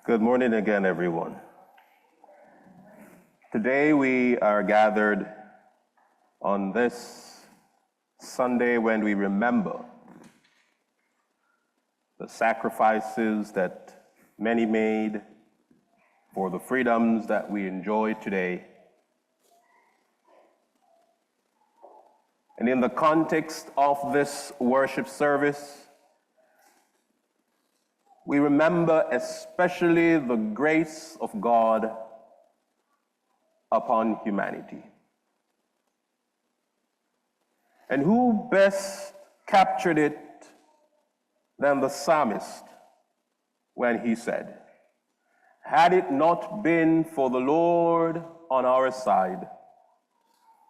Good morning again, everyone. Today we are gathered on this Sunday when we remember the sacrifices that many made for the freedoms that we enjoy today. And in the context of this worship service, we remember especially the grace of God upon humanity. And who best captured it than the psalmist when he said, "Had it not been for the Lord on our side,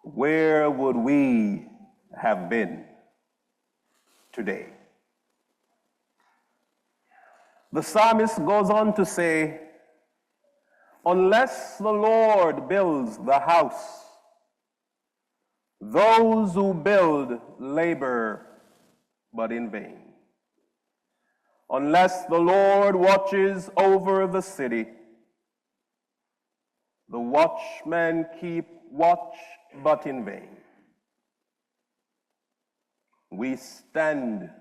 where would we have been today?" The psalmist goes on to say, "Unless the Lord builds the house, those who build labor but in vain. Unless the Lord watches over the city, the watchmen keep watch but in vain." We stand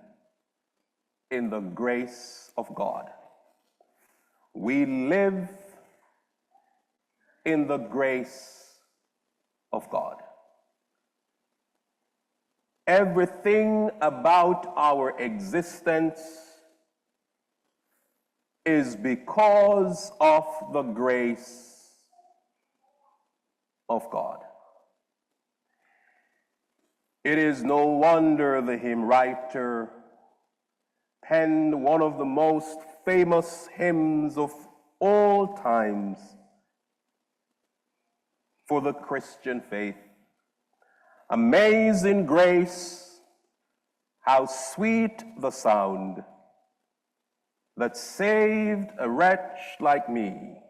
in the grace of God. We live in the grace of God. Everything about our existence is because of the grace of God. It is no wonder the hymn writer penned one of the most famous hymns of all times for the Christian faith. "Amazing grace, how sweet the sound that saved a wretch like me.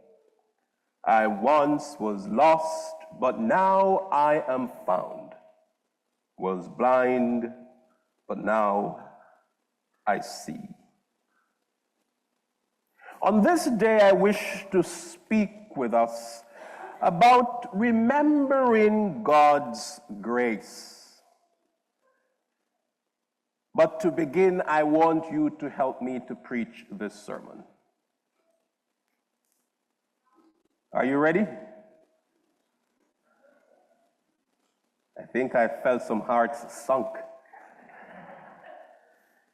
I once was lost, but now I am found. Was blind, but now I see." On this day, I wish to speak with us about remembering God's grace. But to begin, I want you to help me to preach this sermon. Are you ready? I think I felt some hearts sunk.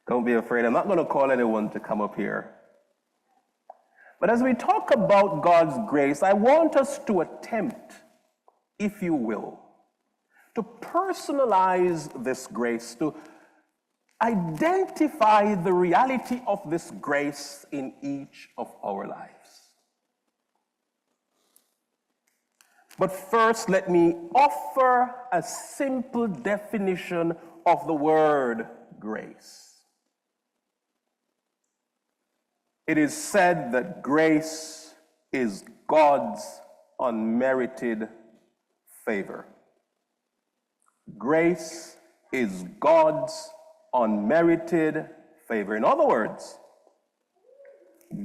Don't be afraid. I'm not going to call anyone to come up here. But as we talk about God's grace, I want us to attempt, if you will, to personalize this grace, to identify the reality of this grace in each of our lives. But first, let me offer a simple definition of the word grace. It is said that grace is God's unmerited favor. Grace is God's unmerited favor. In other words,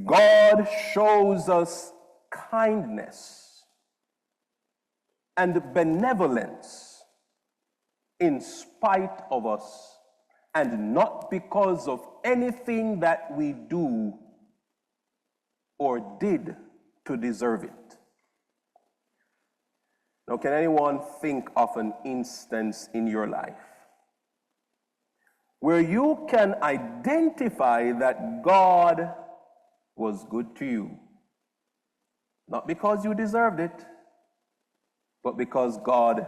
God shows us kindness and benevolence in spite of us, and not because of anything that we do or did to deserve it. Now, can anyone think of an instance in your life where you can identify that God was good to you? Not because you deserved it, but because God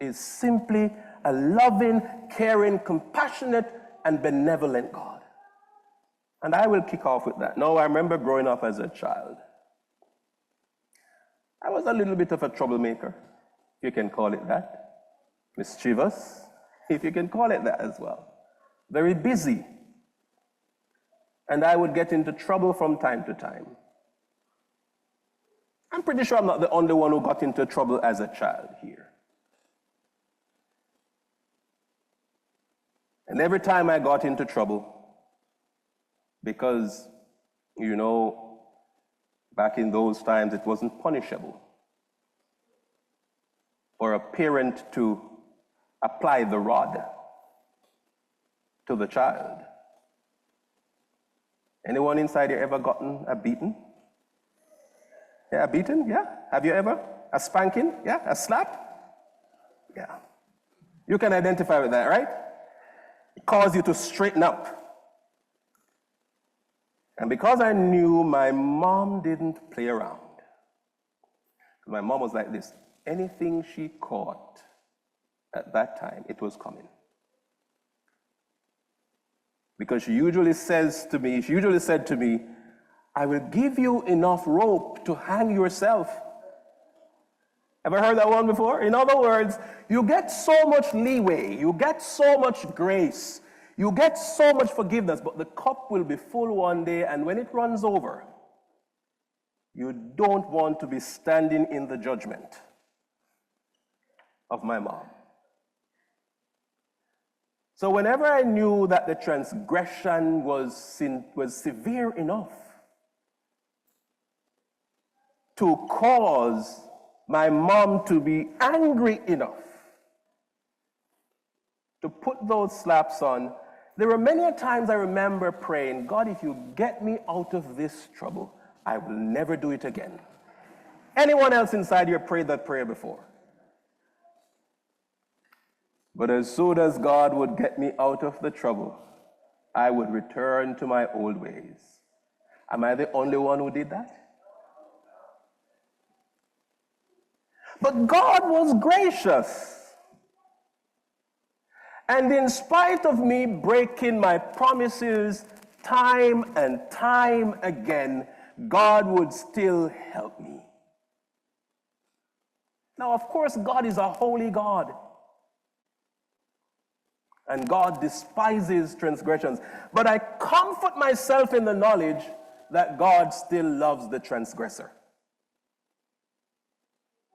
is simply a loving, caring, compassionate, and benevolent God. And I will kick off with that. Now, I remember growing up as a child. I was a little bit of a troublemaker, if you can call it that. Mischievous, if you can call it that as well. Very busy. And I would get into trouble from time to time. I'm pretty sure I'm not the only one who got into trouble as a child here. And every time I got into trouble, because, Back in those times, it wasn't punishable for a parent to apply the rod to the child. Anyone inside here ever gotten a beating? Yeah, a beating? Yeah. Have you ever? A spanking? Yeah. A slap? Yeah. You can identify with that, right? It caused you to straighten up. And because I knew my mom didn't play around, my mom was like this, anything she caught at that time, it was coming. Because she usually said to me, I will give you enough rope to hang yourself. Ever heard that one before? In other words, you get so much leeway, you get so much grace, you get so much forgiveness, but the cup will be full one day, and when it runs over, you don't want to be standing in the judgment of my mom. So whenever I knew that the transgression was severe enough to cause my mom to be angry enough to put those slaps on, there were many times I remember praying, God, if you get me out of this trouble, I will never do it again. Anyone else inside here prayed that prayer before? But as soon as God would get me out of the trouble, I would return to my old ways. Am I the only one who did that? But God was gracious. And in spite of me breaking my promises time and time again, God would still help me. Now, of course, God is a holy God. And God despises transgressions. But I comfort myself in the knowledge that God still loves the transgressor.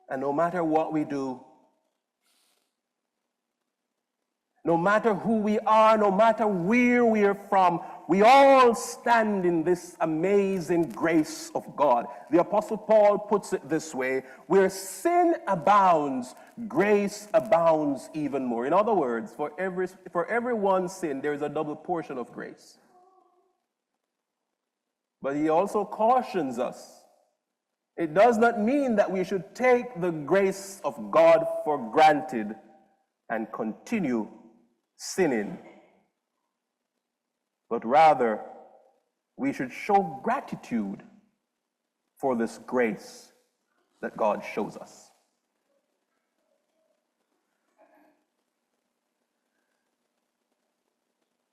And no matter what we do, no matter who we are, no matter where we are from, we all stand in this amazing grace of God. The Apostle Paul puts it this way, where sin abounds, grace abounds even more. In other words, for every one sin, there is a double portion of grace. But he also cautions us. It does not mean that we should take the grace of God for granted and continue sinning, but rather we should show gratitude for this grace that God shows us.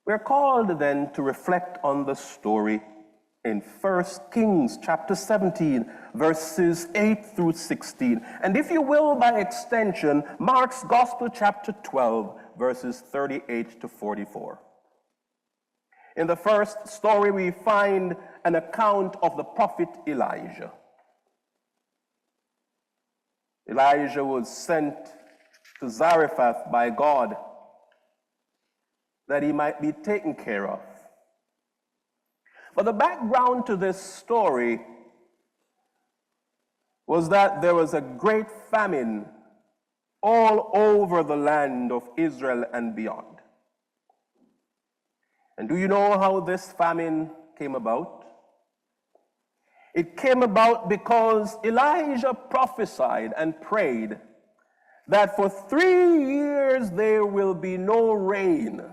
We're called then to reflect on the story in 1 Kings chapter 17, verses 8 through 16. And if you will, by extension, Mark's Gospel chapter 12, verses 38 to 44. In the first story, we find an account of the prophet Elijah. Elijah was sent to Zarephath by God that he might be taken care of. But the background to this story was that there was a great famine all over the land of Israel and beyond. And do you know how this famine came about? It came about because Elijah prophesied and prayed that for 3 years there will be no rain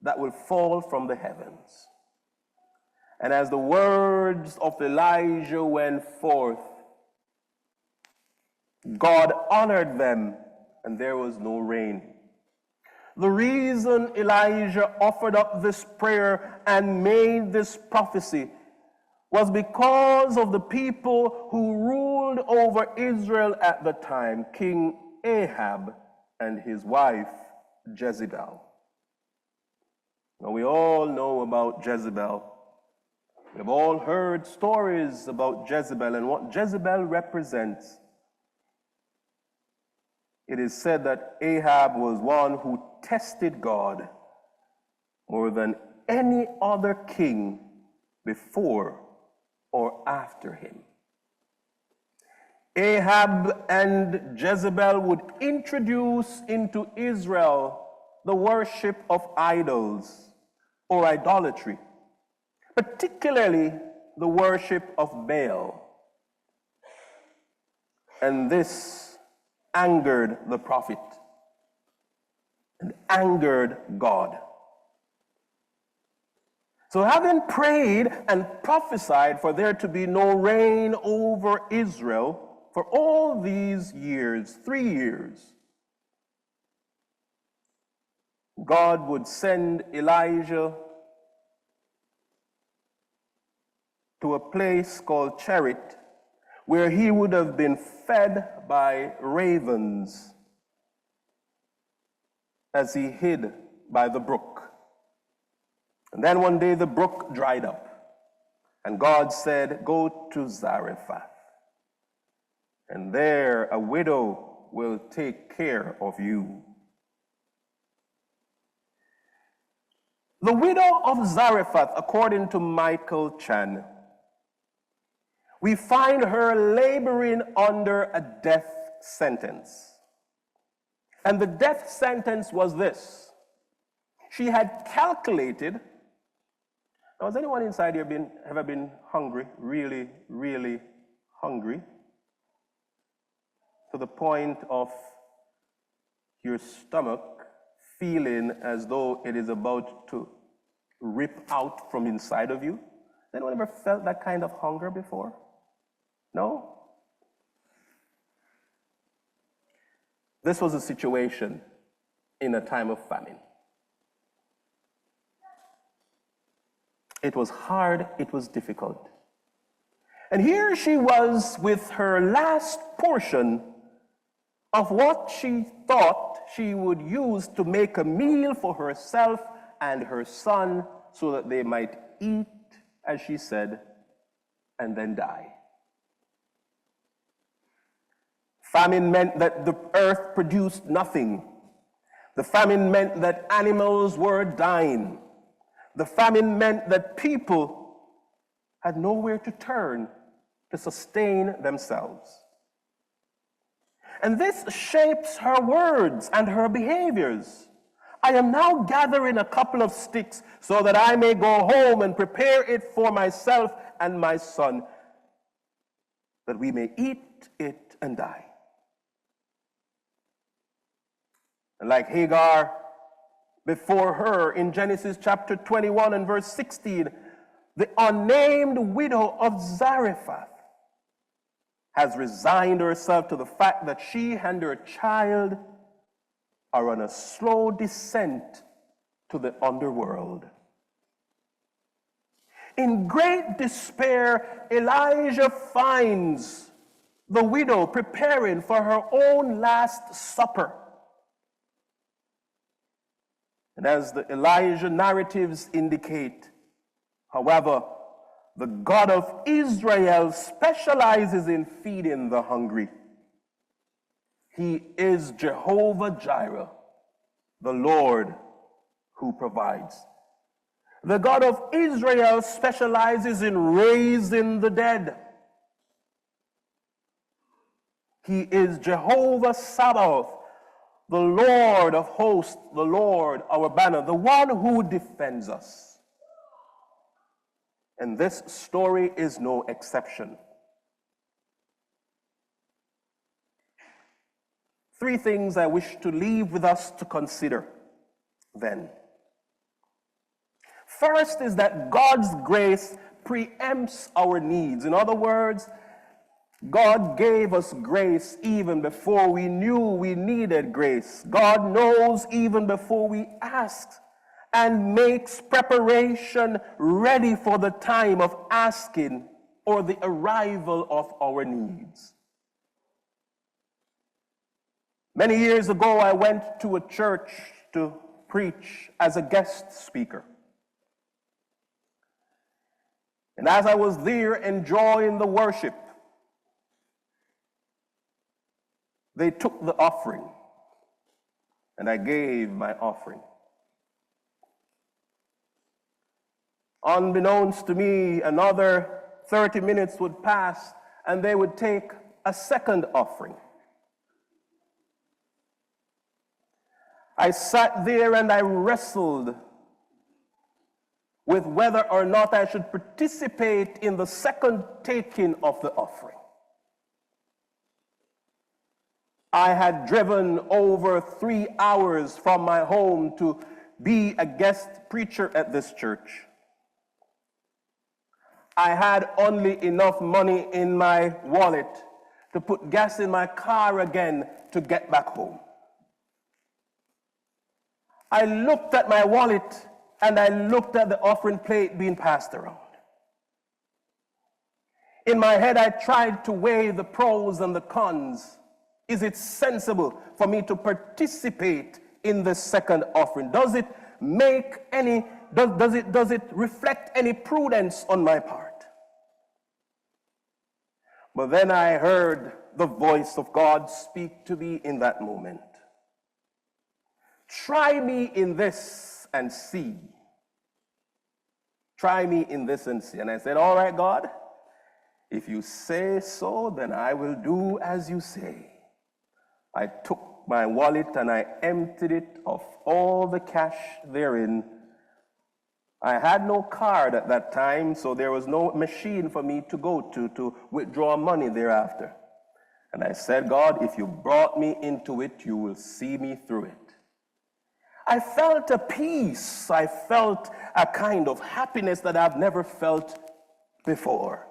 that will fall from the heavens. And as the words of Elijah went forth, God honored them, and there was no rain. The reason Elijah offered up this prayer and made this prophecy was because of the people who ruled over Israel at the time, King Ahab and his wife Jezebel. Now we all know about Jezebel. We've all heard stories about Jezebel and what Jezebel represents. It is said that Ahab was one who tested God more than any other king before or after him. Ahab and Jezebel would introduce into Israel the worship of idols or idolatry, particularly the worship of Baal. And this angered the prophet and angered God. So having prayed and prophesied for there to be no rain over Israel for all these years, 3 years, God would send Elijah to a place called Cherith, where he would have been fed by ravens as he hid by the brook. And then one day the brook dried up, and God said, "Go to Zarephath, and there a widow will take care of you." The widow of Zarephath, according to Michael Chan, we find her laboring under a death sentence. And the death sentence was this. She had calculated. Now, has anyone inside here ever been hungry, really, really hungry, to the point of your stomach feeling as though it is about to rip out from inside of you? Has anyone ever felt that kind of hunger before? No? This was a situation in a time of famine. It was hard, it was difficult. And here she was with her last portion of what she thought she would use to make a meal for herself and her son so that they might eat, as she said, and then die. Famine meant that the earth produced nothing. The famine meant that animals were dying. The famine meant that people had nowhere to turn to sustain themselves. And this shapes her words and her behaviors. "I am now gathering a couple of sticks so that I may go home and prepare it for myself and my son, that we may eat it and die." And like Hagar before her in Genesis chapter 21 and verse 16, the unnamed widow of Zarephath has resigned herself to the fact that she and her child are on a slow descent to the underworld. In great despair, Elijah finds the widow preparing for her own last supper. And as the Elijah narratives indicate, however, the God of Israel specializes in feeding the hungry. He is Jehovah Jireh, the Lord who provides. The God of Israel specializes in raising the dead. He is Jehovah Sabaoth, the Lord of hosts, the Lord our banner, the one who defends us. And this story is no exception. 3 things I wish to leave with us to consider then. First is that God's grace preempts our needs. In other words, God gave us grace even before we knew we needed grace. God knows even before we ask, and makes preparation ready for the time of asking or the arrival of our needs. Many years ago, I went to a church to preach as a guest speaker. And as I was there enjoying the worship, they took the offering, and I gave my offering. Unbeknownst to me, another 30 minutes would pass, and they would take a second offering. I sat there and I wrestled with whether or not I should participate in the second taking of the offering. I had driven over 3 hours from my home to be a guest preacher at this church. I had only enough money in my wallet to put gas in my car again to get back home. I looked at my wallet and I looked at the offering plate being passed around. In my head, I tried to weigh the pros and the cons. Is it sensible for me to participate in the second offering? Does it make any, does it reflect any prudence on my part? But then I heard the voice of God speak to me in that moment. Try me in this and see. Try me in this and see. And I said, all right, God, if you say so, then I will do as you say. I took my wallet and I emptied it of all the cash therein. I had no card at that time, so there was no machine for me to go to withdraw money thereafter. And I said, God, if you brought me into it, you will see me through it. I felt a peace. I felt a kind of happiness that I've never felt before.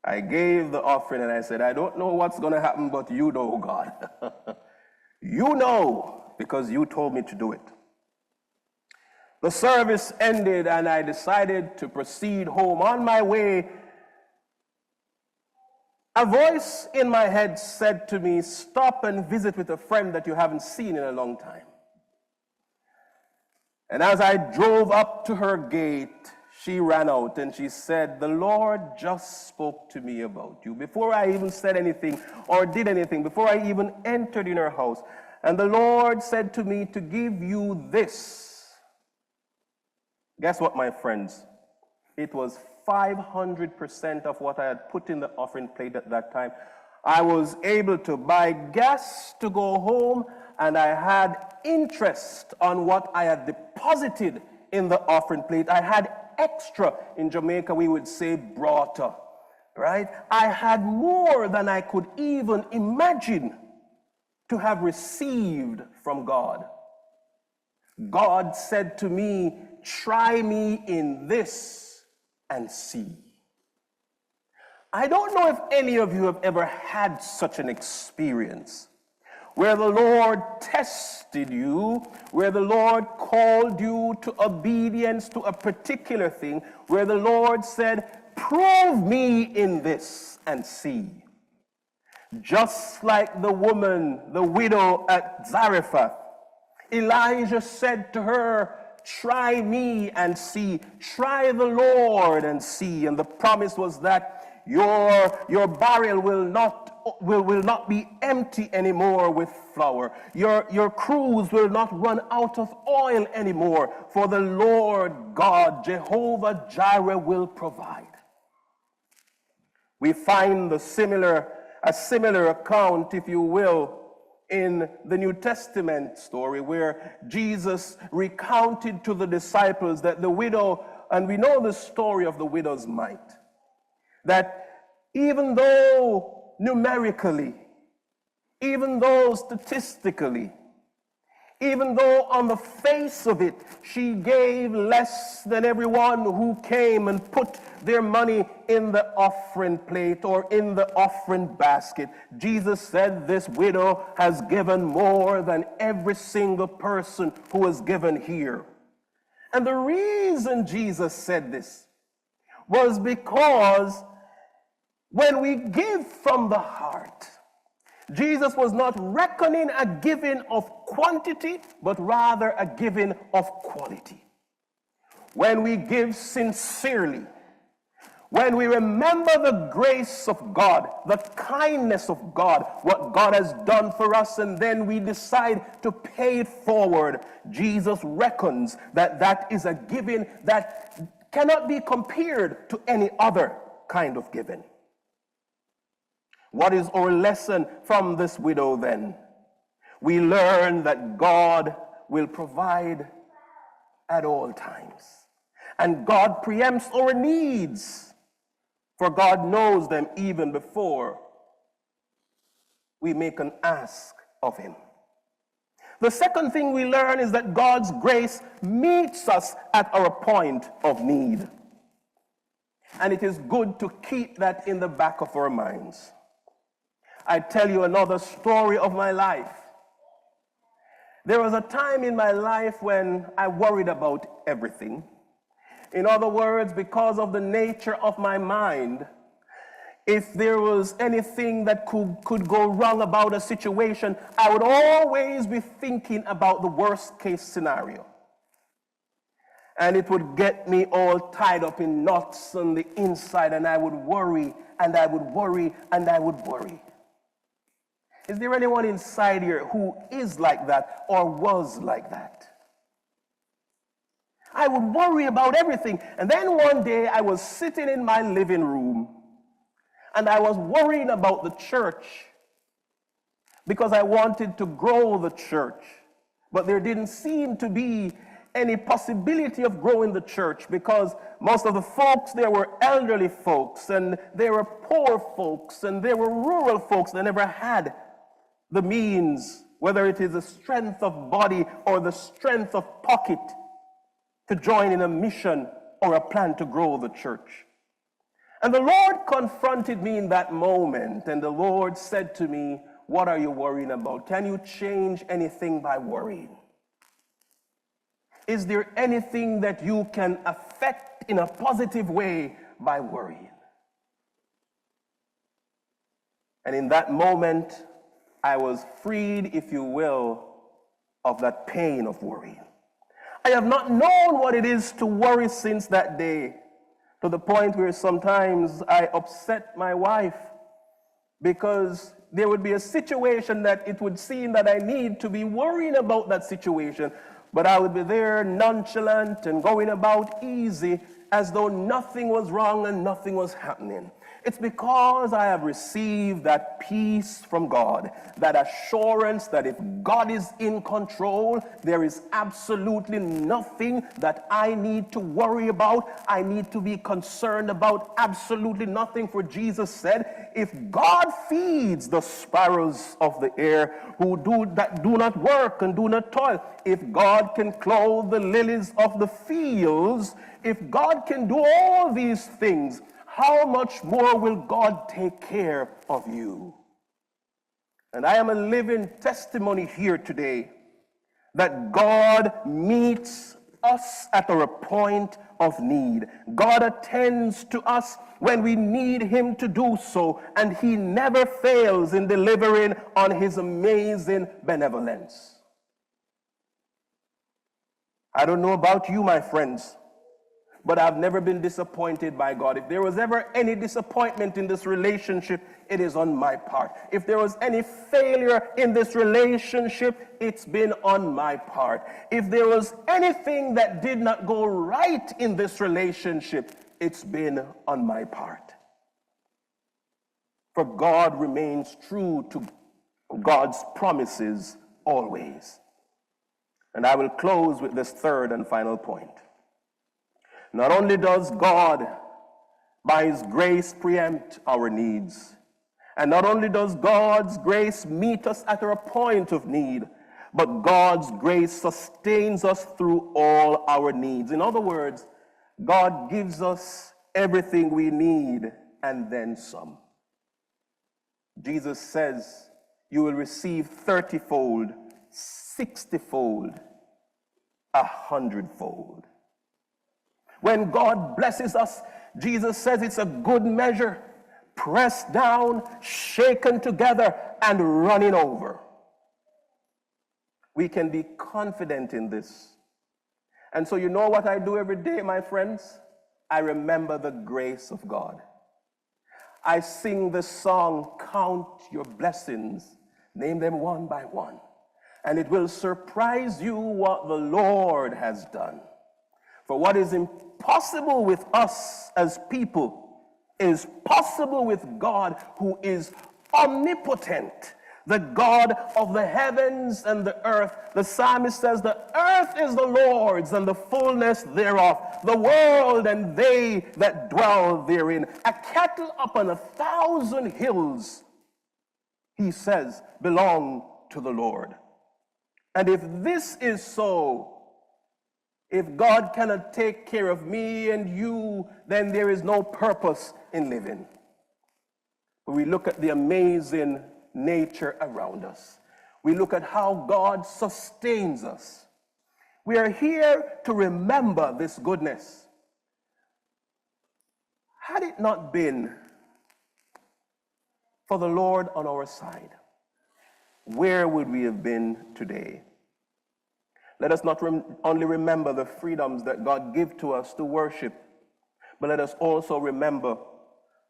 I gave the offering and I said, I don't know what's going to happen, but you know, God. You know, because you told me to do it. The service ended and I decided to proceed home. On my way, a voice in my head said to me, stop and visit with a friend that you haven't seen in a long time. And as I drove up to her gate, she ran out and she said, the Lord just spoke to me about you. Before I even said anything or did anything, before I even entered in her house, and the Lord said to me to give you this. Guess what, my friends? It was 500% of what I had put in the offering plate at that time. I was able to buy gas to go home, and I had interest on what I had deposited in the offering plate. I had extra. In Jamaica, we would say brata, right? I had more than I could even imagine to have received from God. God said to me, try me in this and see. I don't know if any of you have ever had such an experience where the Lord tested you, where the Lord called you to obedience to a particular thing, where the Lord said, prove me in this and see. Just like the woman, the widow at Zarephath, Elijah said to her, try me and see, try the Lord and see. And the promise was that your barrel will not be empty anymore with flour. Your cruse will not run out of oil anymore, for the Lord God, Jehovah Jireh, will provide. We find a similar account, if you will, in the New Testament story where Jesus recounted to the disciples that the widow, and we know the story of the widow's mite, that even though numerically, even though statistically, even though on the face of it she gave less than everyone who came and put their money in the offering plate or in the offering basket, Jesus said this widow has given more than every single person who has given here. And the reason Jesus said this was because when we give from the heart, Jesus was not reckoning a giving of quantity, but rather a giving of quality. When we give sincerely, when we remember the grace of God, the kindness of God, what God has done for us, and then we decide to pay it forward, Jesus reckons that that is a giving that cannot be compared to any other. kind of giving. What is our lesson from this widow then? We learn that God will provide at all times. And God preempts our needs, for God knows them even before we make an ask of him. The second thing we learn is that God's grace meets us at our point of need. And it is good to keep that in the back of our minds. I tell you another story of my life. There was a time in my life when I worried about everything. In other words, because of the nature of my mind, if there was anything that could go wrong about a situation, I would always be thinking about the worst case scenario. And it would get me all tied up in knots on the inside, and I would worry, and I would worry, and I would worry. Is there anyone inside here who is like that or was like that? I would worry about everything. And then one day I was sitting in my living room and I was worrying about the church because I wanted to grow the church. But there didn't seem to be any possibility of growing the church because most of the folks there were elderly folks, and they were poor folks, and they were rural folks that never had the means, whether it is the strength of body or the strength of pocket, to join in a mission or a plan to grow the church. And the Lord confronted me in that moment, and the Lord said to me, "What are you worrying about? Can you change anything by worrying? Is there anything that you can affect in a positive way by worrying?" And in that moment, I was freed, if you will, of that pain of worrying. I have not known what it is to worry since that day, to the point where sometimes I upset my wife because there would be a situation that it would seem that I need to be worrying about that situation, but I would be there nonchalant and going about easy as though nothing was wrong and nothing was happening. It's because I have received that peace from God, that assurance that if God is in control, there is absolutely nothing that I need to worry about. I need to be concerned about absolutely nothing, for Jesus said, if God feeds the sparrows of the air who do not work and do not toil, if God can clothe the lilies of the fields, if God can do all these things, how much more will God take care of you? And I am a living testimony here today that God meets us at our point of need. God attends to us when we need him to do so, and he never fails in delivering on his amazing benevolence. I don't know about you, my friends, but I've never been disappointed by God. If there was ever any disappointment in this relationship, it is on my part. If there was any failure in this relationship, it's been on my part. If there was anything that did not go right in this relationship, it's been on my part. For God remains true to God's promises always. And I will close with this third and final point. Not only does God, by his grace, preempt our needs, and not only does God's grace meet us at our point of need, but God's grace sustains us through all our needs. In other words, God gives us everything we need and then some. Jesus says, you will receive 30-fold, 60-fold, 100-fold. When God blesses us, Jesus says it's a good measure, pressed down, shaken together, and running over. We can be confident in this. And so you know what I do every day, my friends? I remember the grace of God. I sing the song, Count Your Blessings, name them one by one, and it will surprise you what the Lord has done. For what is impossible with us as people is possible with God who is omnipotent, the God of the heavens and the earth. The psalmist says, the earth is the Lord's and the fullness thereof, the world and they that dwell therein. A cattle upon 1,000 hills, he says, belong to the Lord. And if this is so, if God cannot take care of me and you, then there is no purpose in living. When we look at the amazing nature around us, we look at how God sustains us. We are here to remember this goodness. Had it not been for the Lord on our side, where would we have been today? Let us not only remember the freedoms that God gives to us to worship, but let us also remember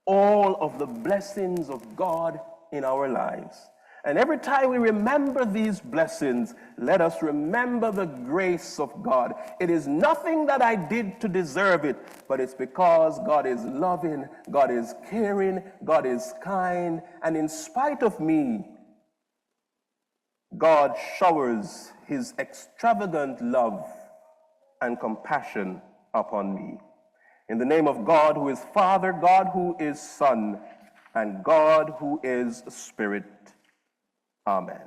all of the blessings of God in our lives. And every time we remember these blessings, let us remember the grace of God. It is nothing that I did to deserve it, but it's because God is loving, God is caring, God is kind, and in spite of me, God showers his extravagant love and compassion upon me. In the name of God who is Father, God who is Son, and God who is Spirit. Amen.